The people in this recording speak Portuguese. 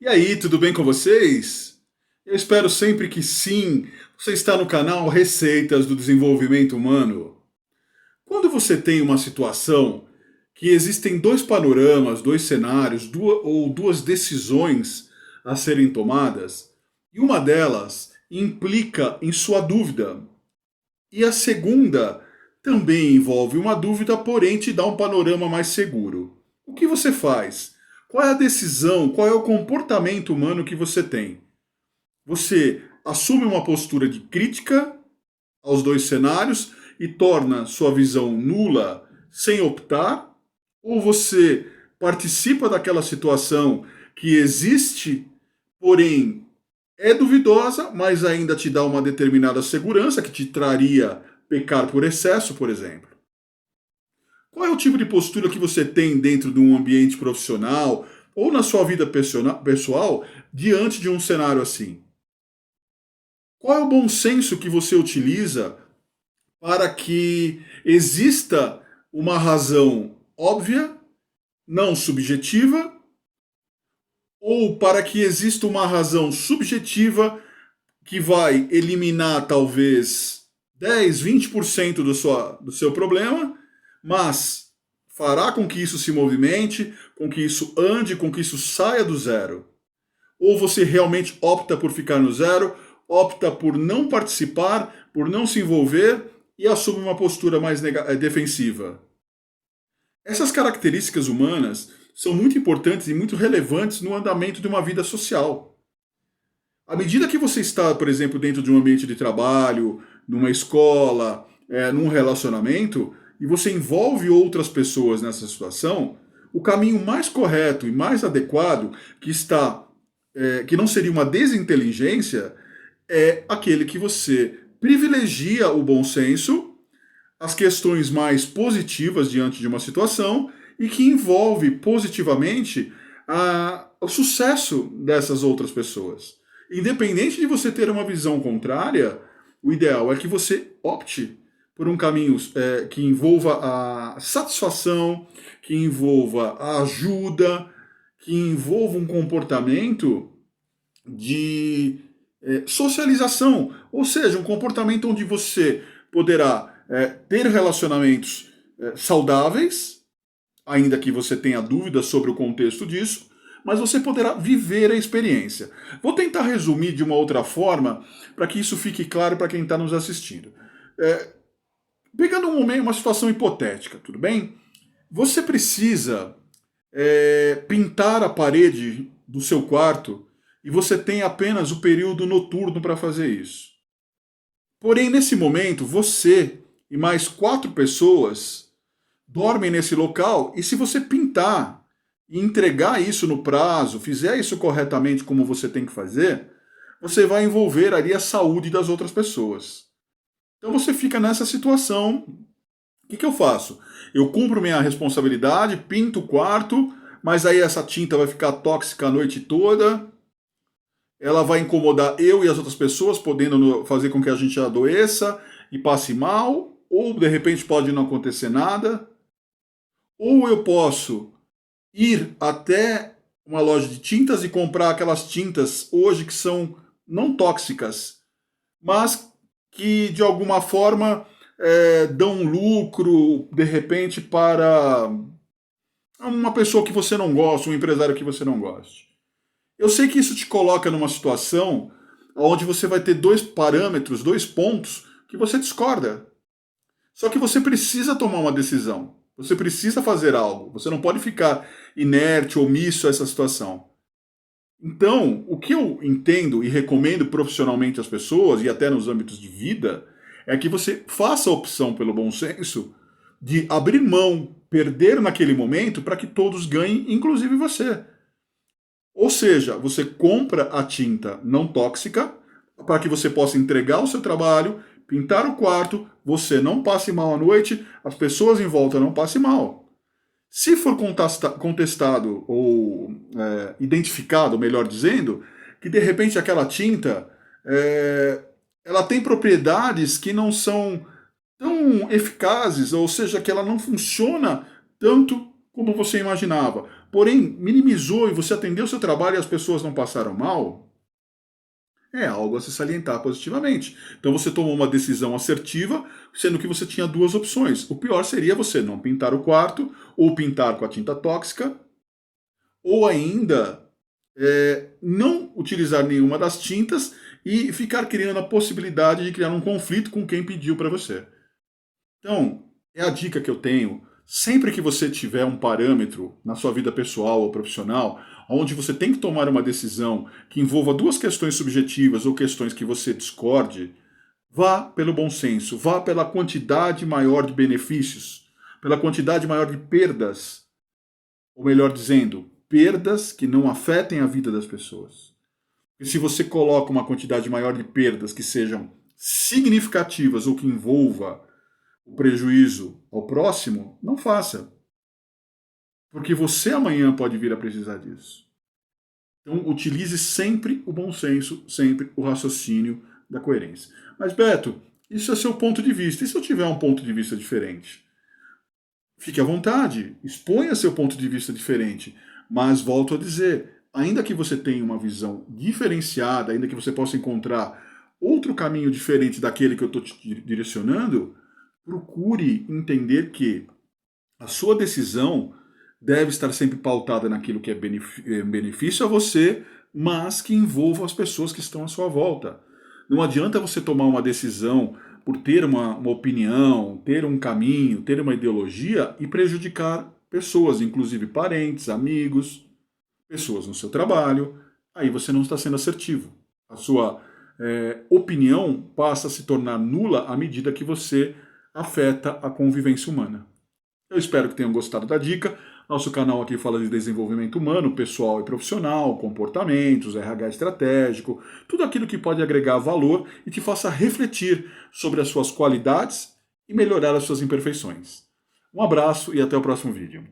E aí, tudo bem com vocês? Eu espero sempre que sim. Você está no canal Receitas do Desenvolvimento Humano. Quando você tem uma situação que existem dois panoramas, dois cenários, duas decisões a serem tomadas, e uma delas implica em sua dúvida, e a segunda também envolve uma dúvida, porém te dá um panorama mais seguro. O que você faz? Qual é a decisão? Qual é o comportamento humano que você tem? Você assume uma postura de crítica aos dois cenários e torna sua visão nula sem optar? Ou você participa daquela situação que existe, porém é duvidosa, mas ainda te dá uma determinada segurança que te traria pecar por excesso, por exemplo? Qual é o tipo de postura que você tem dentro de um ambiente profissional ou na sua vida pessoal diante de um cenário assim? Qual é o bom senso que você utiliza para que exista uma razão óbvia, não subjetiva, ou para que exista uma razão subjetiva que vai eliminar talvez 10, 20% do seu problema, mas fará com que isso se movimente, com que isso ande, com que isso saia do zero? Ou você realmente opta por ficar no zero, opta por não participar, por não se envolver e assume uma postura mais defensiva? Essas características humanas são muito importantes e muito relevantes no andamento de uma vida social. À medida que você está, por exemplo, dentro de um ambiente de trabalho, numa escola, num relacionamento, e você envolve outras pessoas nessa situação, o caminho mais correto e mais adequado, que não seria uma desinteligência, é aquele que você privilegia o bom senso, as questões mais positivas diante de uma situação e que envolve positivamente o sucesso dessas outras pessoas. Independente de você ter uma visão contrária, o ideal é que você opte por um caminho que envolva a satisfação, que envolva a ajuda, que envolva um comportamento de socialização, ou seja, um comportamento onde você poderá ter relacionamentos saudáveis, ainda que você tenha dúvidas sobre o contexto disso, mas você poderá viver a experiência. Vou tentar resumir de uma outra forma para que isso fique claro para quem está nos assistindo. Pegando um momento, uma situação hipotética, tudo bem? Você precisa pintar a parede do seu quarto e você tem apenas o período noturno para fazer isso. Porém, nesse momento, você e mais 4 pessoas dormem nesse local e se você pintar e entregar isso no prazo, fizer isso corretamente como você tem que fazer, você vai envolver ali a saúde das outras pessoas. Então você fica nessa situação. O que eu faço? Eu cumpro minha responsabilidade, pinto o quarto, mas aí essa tinta vai ficar tóxica a noite toda, ela vai incomodar eu e as outras pessoas, podendo fazer com que a gente adoeça e passe mal, ou de repente pode não acontecer nada. Ou eu posso ir até uma loja de tintas e comprar aquelas tintas hoje que são não tóxicas, mas que de alguma forma dão um lucro, de repente, para uma pessoa que você não gosta, um empresário que você não goste. Eu sei que isso te coloca numa situação onde você vai ter dois parâmetros, dois pontos que você discorda. Só que você precisa tomar uma decisão. Você precisa fazer algo. Você não pode ficar inerte, omisso a essa situação. Então, o que eu entendo e recomendo profissionalmente às pessoas, e até nos âmbitos de vida, é que você faça a opção pelo bom senso de abrir mão, perder naquele momento para que todos ganhem, inclusive você. Ou seja, você compra a tinta não tóxica para que você possa entregar o seu trabalho, pintar o quarto, você não passe mal à noite, as pessoas em volta não passem mal. Se for contestado ou identificado, melhor dizendo, que de repente aquela tinta ela tem propriedades que não são tão eficazes, ou seja, que ela não funciona tanto como você imaginava. porém minimizou e você atendeu o seu trabalho e as pessoas não passaram mal, é algo a se salientar positivamente. Então você tomou uma decisão assertiva, sendo que você tinha duas opções. O pior seria você não pintar o quarto, ou pintar com a tinta tóxica, ou ainda não utilizar nenhuma das tintas e ficar criando a possibilidade de criar um conflito com quem pediu para você. Então, é a dica que eu tenho. Sempre que você tiver um parâmetro na sua vida pessoal ou profissional, onde você tem que tomar uma decisão que envolva duas questões subjetivas ou questões que você discorde, vá pelo bom senso, vá pela quantidade maior de benefícios, pela quantidade maior de perdas, ou melhor dizendo, perdas que não afetem a vida das pessoas. E se você coloca uma quantidade maior de perdas que sejam significativas ou que envolva o prejuízo ao próximo, não faça. Porque você amanhã pode vir a precisar disso. Então, utilize sempre o bom senso, sempre o raciocínio da coerência. Mas, Beto, isso é seu ponto de vista. E se eu tiver um ponto de vista diferente? Fique à vontade, exponha seu ponto de vista diferente. Mas, volto a dizer, ainda que você tenha uma visão diferenciada, ainda que você possa encontrar outro caminho diferente daquele que eu estou te direcionando, procure entender que a sua decisão deve estar sempre pautada naquilo que é benefício a você, mas que envolva as pessoas que estão à sua volta. Não adianta você tomar uma decisão por ter uma opinião, ter um caminho, ter uma ideologia e prejudicar pessoas, inclusive parentes, amigos, pessoas no seu trabalho. Aí você não está sendo assertivo. A sua opinião passa a se tornar nula à medida que você afeta a convivência humana. Eu espero que tenham gostado da dica. Nosso canal aqui fala de desenvolvimento humano, pessoal e profissional, comportamentos, RH estratégico, tudo aquilo que pode agregar valor e te faça refletir sobre as suas qualidades e melhorar as suas imperfeições. Um abraço e até o próximo vídeo.